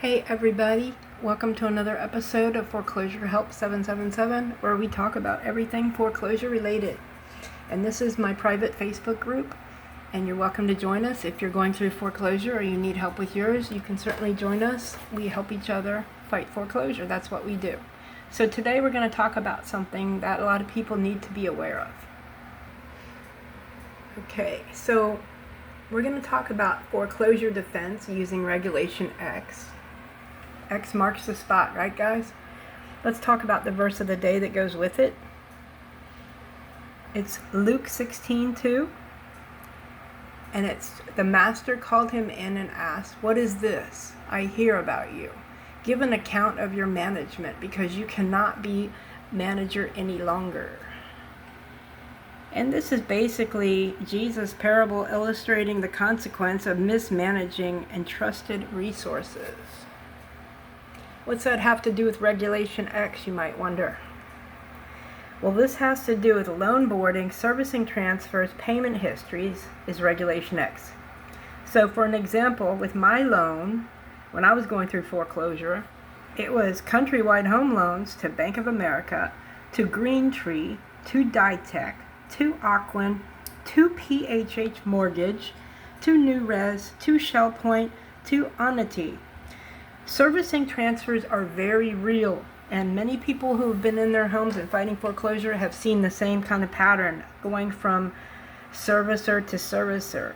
Hey everybody, welcome to another episode of Foreclosure Help 777, where we talk about everything foreclosure related. And this is my private Facebook group, and you're welcome to join us. If you're going through foreclosure or you need help with yours, you can certainly join us. We help each other fight foreclosure. That's what we do. So today we're going to talk about something that a lot of people need to be aware of. Okay, so we're going to talk about foreclosure defense using Regulation X. X marks the spot, right guys? Let's talk about the verse of the day that goes with it. It's Luke 16:2. And it's, the master called him in and asked, "What is this? I hear about you. Give an account of your management, because you cannot be manager any longer." And this is basically Jesus' parable illustrating the consequence of mismanaging entrusted resources. What's that have to do with Regulation X, you might wonder? Well, this has to do with loan boarding, servicing transfers, payment histories is Regulation X. So for an example, with my loan, when I was going through foreclosure, it was Countrywide Home Loans to Bank of America, to Green Tree, to Ditech, to Aquin, to PHH Mortgage, to New Res, to ShellPoint, to Onity. Servicing transfers are very real, and many people who have been in their homes and fighting foreclosure have seen the same kind of pattern, going from servicer to servicer.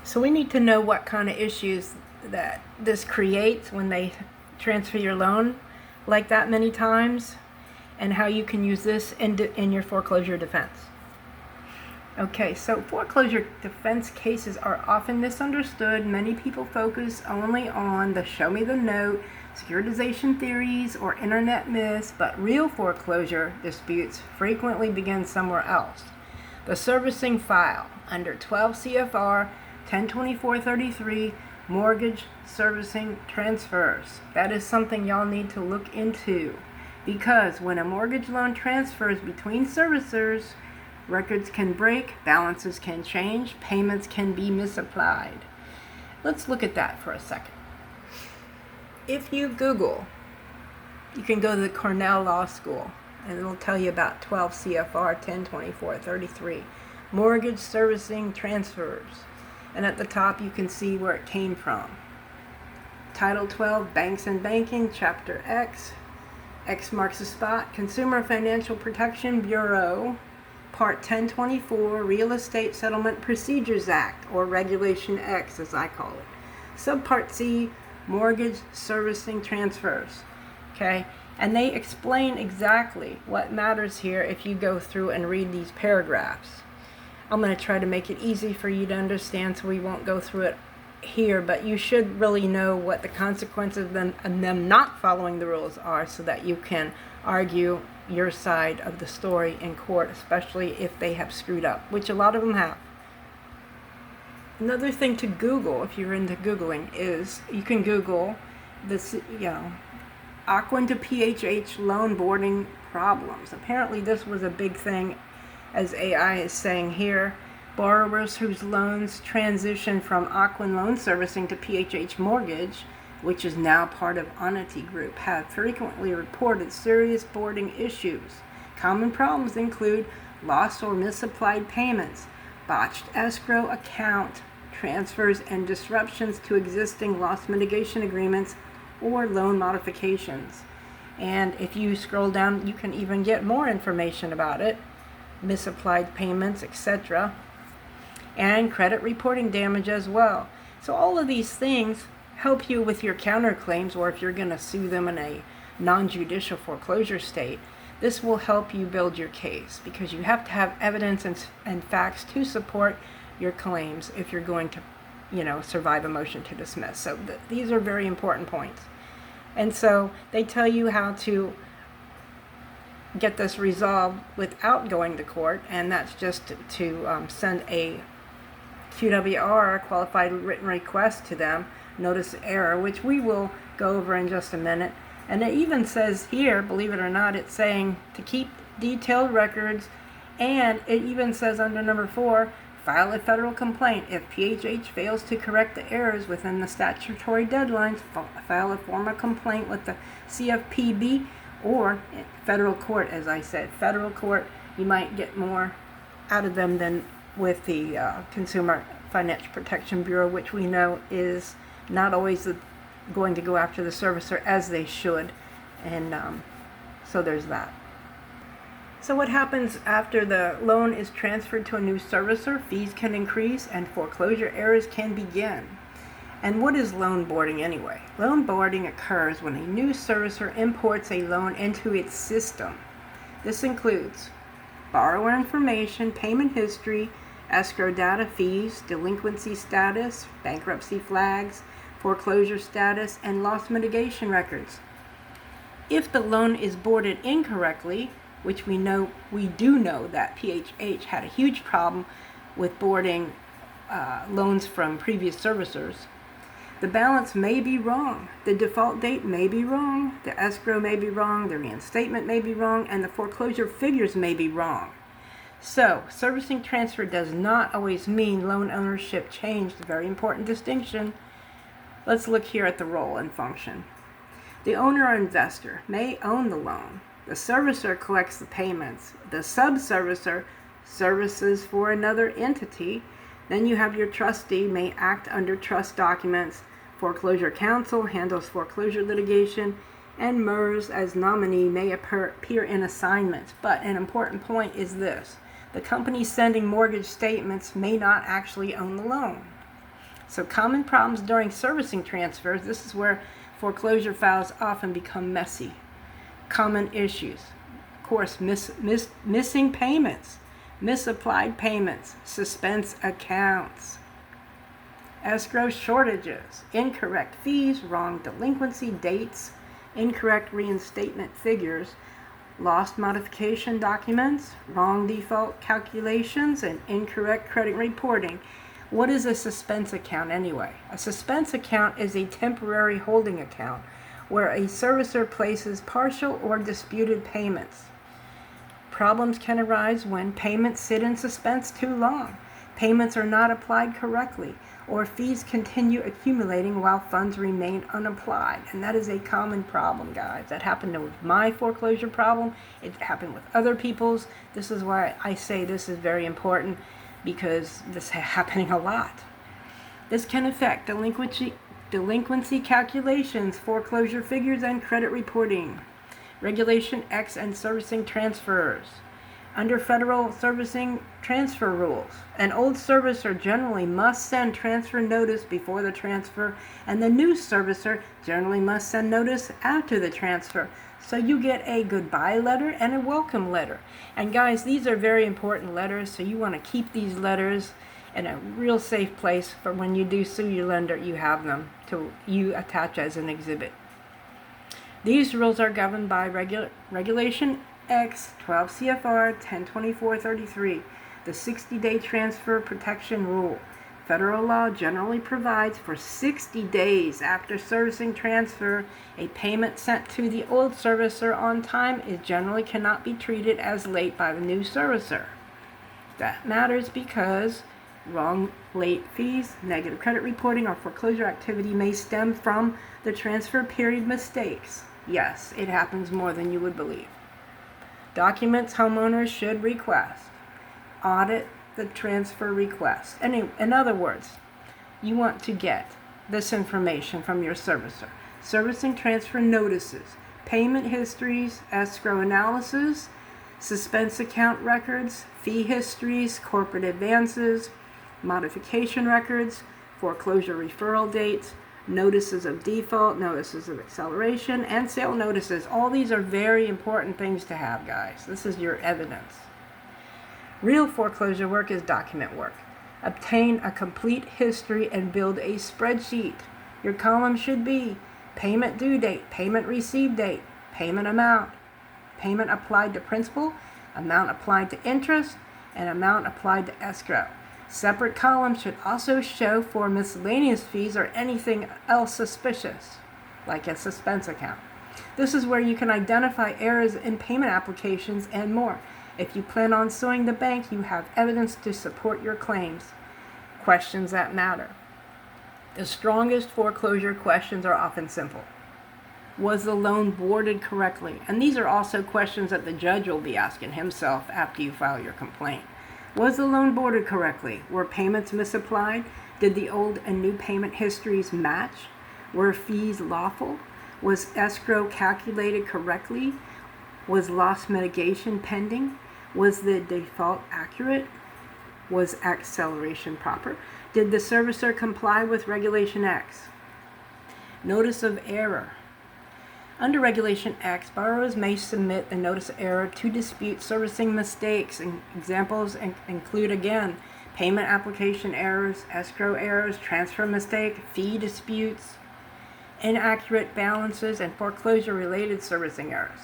So we need to know what kind of issues that this creates when they transfer your loan like that many times, and how you can use this in your foreclosure defense. Okay, so foreclosure defense cases are often misunderstood. Many people focus only on the show me the note, securitization theories, or internet myths, but real foreclosure disputes frequently begin somewhere else. The servicing file under 12 CFR 1024-33, mortgage servicing transfers. That is something y'all need to look into, because when a mortgage loan transfers between servicers, records can break, balances can change, payments can be misapplied. Let's look at that for a second. If you Google, you can go to the Cornell Law School, and it'll tell you about 12 CFR 1024-33, mortgage servicing transfers. And at the top you can see where it came from. Title 12, Banks and Banking, Chapter X. X marks the spot, Consumer Financial Protection Bureau, Part 1024, Real Estate Settlement Procedures Act, or Regulation X as I call it. Subpart C, Mortgage Servicing Transfers. Okay, and they explain exactly what matters here if you go through and read these paragraphs. I'm going to try to make it easy for you to understand, so we won't go through it here, but you should really know what the consequences of them not following the rules are, so that you can argue your side of the story in court, especially if they have screwed up, which a lot of them have. Another thing to Google, if you're into Googling, is you can Google this, Aquin to PHH loan boarding problems. Apparently this was a big thing, as AI is saying here. Borrowers whose loans transition from Aquin loan servicing to PHH mortgage, which is now part of Onity Group, have frequently reported serious boarding issues. Common problems include lost or misapplied payments, botched escrow account transfers, and disruptions to existing loss mitigation agreements or loan modifications. And if you scroll down, you can even get more information about it, misapplied payments, etc., and credit reporting damage as well. So all of these things help you with your counterclaims, or if you're going to sue them in a non-judicial foreclosure state. This will help you build your case, because you have to have evidence and facts to support your claims if you're going to, survive a motion to dismiss. So these are very important points. And so they tell you how to get this resolved without going to court, and that's just to send a QWR, qualified written request, to them, notice error, which we will go over in just a minute. And it even says here, believe it or not, it's saying to keep detailed records, and it even says under number 4, File a federal complaint. If PHH fails to correct the errors within the statutory deadlines, file a formal complaint with the CFPB or federal court. As I said, federal court, you might get more out of them than with the Consumer Financial Protection Bureau, which we know is not always going to go after the servicer as they should. And so there's that. So what happens after the loan is transferred to a new servicer? Fees can increase and foreclosure errors can begin. And what is loan boarding anyway? Loan boarding occurs when a new servicer imports a loan into its system. This includes borrower information, payment history, escrow data, fees, delinquency status, bankruptcy flags, foreclosure status, and loss mitigation records. If the loan is boarded incorrectly, which we do know that PHH had a huge problem with boarding loans from previous servicers, the balance may be wrong, the default date may be wrong, the escrow may be wrong, the reinstatement may be wrong, and the foreclosure figures may be wrong. So, servicing transfer does not always mean loan ownership changed. A very important distinction. Let's look here at the role and function. The owner or investor may own the loan. The servicer collects the payments. The sub-servicer services for another entity. Then you have your trustee may act under trust documents. Foreclosure counsel handles foreclosure litigation. And MERS as nominee may appear in assignments. But an important point is this. The company sending mortgage statements may not actually own the loan. So common problems during servicing transfers, this is where foreclosure files often become messy. Common issues, of course, missing payments, misapplied payments, suspense accounts, escrow shortages, incorrect fees, wrong delinquency dates, incorrect reinstatement figures, lost modification documents, wrong default calculations, and incorrect credit reporting. What is a suspense account anyway? A suspense account is a temporary holding account where a servicer places partial or disputed payments. Problems can arise when payments sit in suspense too long, payments are not applied correctly, or fees continue accumulating while funds remain unapplied. And that is a common problem, guys. That happened with my foreclosure problem. It happened with other people's. This is why I say this is very important, because this is happening a lot. This can affect delinquency calculations, foreclosure figures, and credit reporting. Regulation X and servicing transfers. Under federal servicing transfer rules, an old servicer generally must send transfer notice before the transfer, and the new servicer generally must send notice after the transfer. So you get a goodbye letter and a welcome letter. And guys, these are very important letters, so you want to keep these letters in a real safe place for when you do sue your lender. You have them you attach as an exhibit. These rules are governed by Regulation X 12 CFR 1024-33, the 60-day transfer protection rule. Federal law generally provides for 60 days after servicing transfer, a payment sent to the old servicer on time generally cannot be treated as late by the new servicer. That matters because wrong late fees, negative credit reporting, or foreclosure activity may stem from the transfer period mistakes. Yes, it happens more than you would believe. Documents homeowners should request. Audit the transfer request. In other words, you want to get this information from your servicer. Servicing transfer notices, payment histories, escrow analysis, suspense account records, fee histories, corporate advances, modification records, foreclosure referral dates, notices of default, notices of acceleration, and sale notices. All these are very important things to have, guys. This is your evidence. Real foreclosure work is document work. Obtain a complete history and build a spreadsheet. Your column should be payment due date, payment received date, payment amount, payment applied to principal, amount applied to interest, and amount applied to escrow. Separate columns should also show for miscellaneous fees or anything else suspicious, like a suspense account. This is where you can identify errors in payment applications and more. If you plan on suing the bank, you have evidence to support your claims. Questions that matter. The strongest foreclosure questions are often simple. Was the loan boarded correctly? And these are also questions that the judge will be asking himself after you file your complaint. Was the loan boarded correctly? Were payments misapplied? Did the old and new payment histories match? Were fees lawful? Was escrow calculated correctly? Was loss mitigation pending? Was the default accurate? Was acceleration proper? Did the servicer comply with Regulation X? Notice of error. Under Regulation X, borrowers may submit a notice of error to dispute servicing mistakes. And examples include, again, payment application errors, escrow errors, transfer mistake, fee disputes, inaccurate balances, and foreclosure-related servicing errors.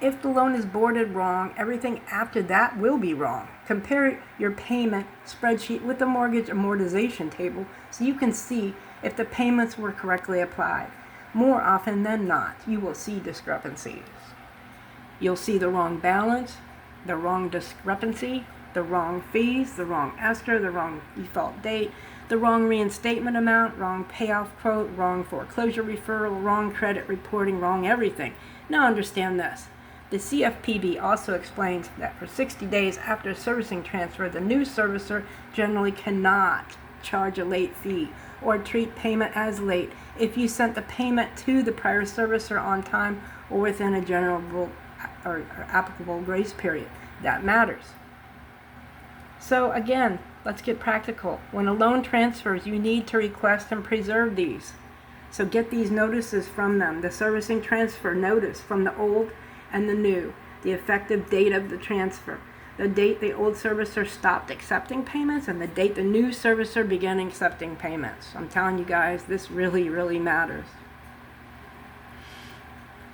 If the loan is boarded wrong, everything after that will be wrong. Compare your payment spreadsheet with the mortgage amortization table so you can see if the payments were correctly applied. More often than not, you will see discrepancies. You'll see the wrong balance, the wrong discrepancy, the wrong fees, the wrong escrow, the wrong default date, the wrong reinstatement amount, wrong payoff quote, wrong foreclosure referral, wrong credit reporting, wrong everything. Now understand this. The CFPB also explains that for 60 days after servicing transfer, the new servicer generally cannot charge a late fee or treat payment as late if you sent the payment to the prior servicer on time or within a general or applicable grace period. That matters. So again, let's get practical. When a loan transfers, you need to request and preserve these. So get these notices from them. The servicing transfer notice from the old and the new. The effective date of the transfer. The date the old servicer stopped accepting payments and the date the new servicer began accepting payments. I'm telling you guys, this really, really matters.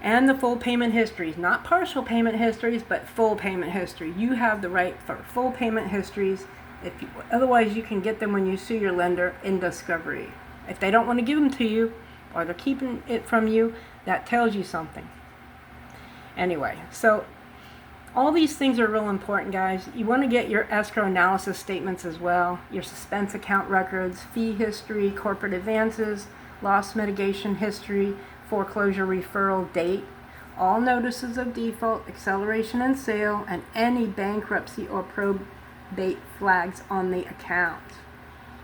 And the full payment histories, not partial payment histories, but full payment history. You have the right for full payment histories. Otherwise, you can get them when you sue your lender in discovery. If they don't want to give them to you or they're keeping it from you, that tells you something. Anyway, so all these things are real important, guys. You want to get your escrow analysis statements as well, your suspense account records, fee history, corporate advances, loss mitigation history, foreclosure referral date, all notices of default, acceleration and sale, and any bankruptcy or probate flags on the account.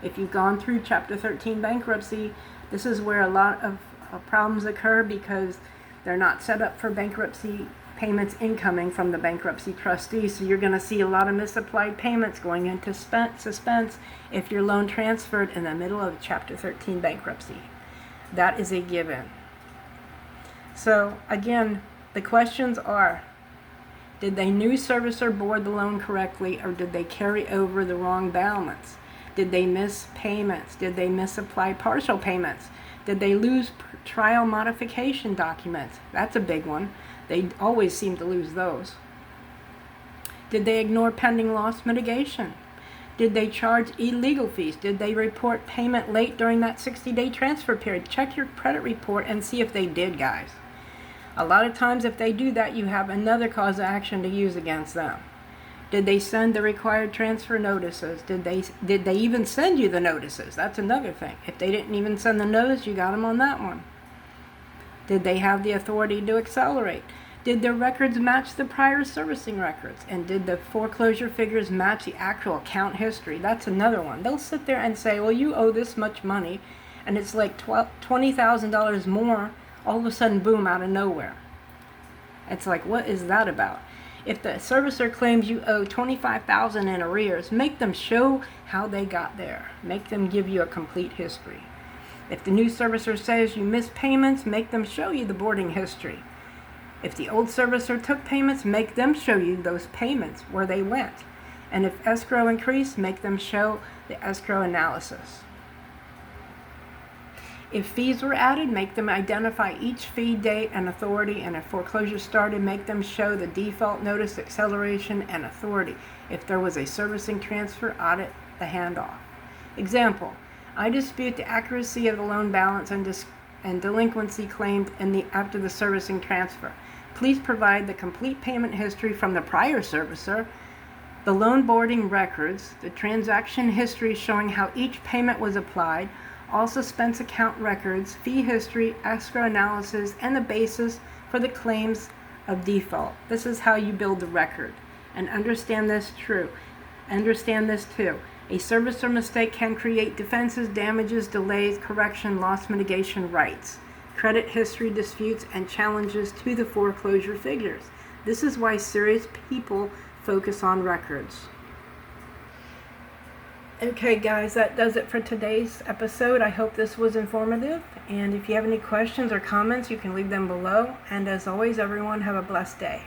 If you've gone through Chapter 13 bankruptcy, this is where a lot of problems occur because they're not set up for bankruptcy payments incoming from the bankruptcy trustee, so you're going to see a lot of misapplied payments going into suspense if your loan transferred in the middle of Chapter 13 bankruptcy. That is a given. So again, the questions are, did the new servicer board the loan correctly, or did they carry over the wrong balance? Did they miss payments? Did they misapply partial payments? Did they lose trial modification documents? That's a big one. They always seem to lose those. Did they ignore pending loss mitigation? Did they charge illegal fees? Did they report payment late during that 60-day transfer period? Check your credit report and see if they did, guys. A lot of times if they do that, you have another cause of action to use against them. Did they send the required transfer notices? Did they even send you the notices? That's another thing. If they didn't even send the notice, you got them on that one. Did they have the authority to accelerate? Did their records match the prior servicing records? And did the foreclosure figures match the actual account history? That's another one. They'll sit there and say, well, you owe this much money, and it's like $20,000 more, all of a sudden, boom, out of nowhere. It's like, what is that about? If the servicer claims you owe $25,000 in arrears, make them show how they got there. Make them give you a complete history. If the new servicer says you missed payments, make them show you the boarding history. If the old servicer took payments, make them show you those payments, where they went. And if escrow increased, make them show the escrow analysis. If fees were added, make them identify each fee, date, and authority. And if foreclosure started, make them show the default notice, acceleration, and authority. If there was a servicing transfer, audit the handoff. Example, I dispute the accuracy of the loan balance and delinquency claimed after the servicing transfer. Please provide the complete payment history from the prior servicer, the loan boarding records, the transaction history showing how each payment was applied, all suspense account records, fee history, escrow analysis, and the basis for the claims of default. This is how you build the record. And understand this too. A servicer mistake can create defenses, damages, delays, correction, loss mitigation rights, credit history disputes, and challenges to the foreclosure figures. This is why serious people focus on records. Okay guys, that does it for today's episode. I hope this was informative, and if you have any questions or comments, you can leave them below. And as always, everyone, have a blessed day.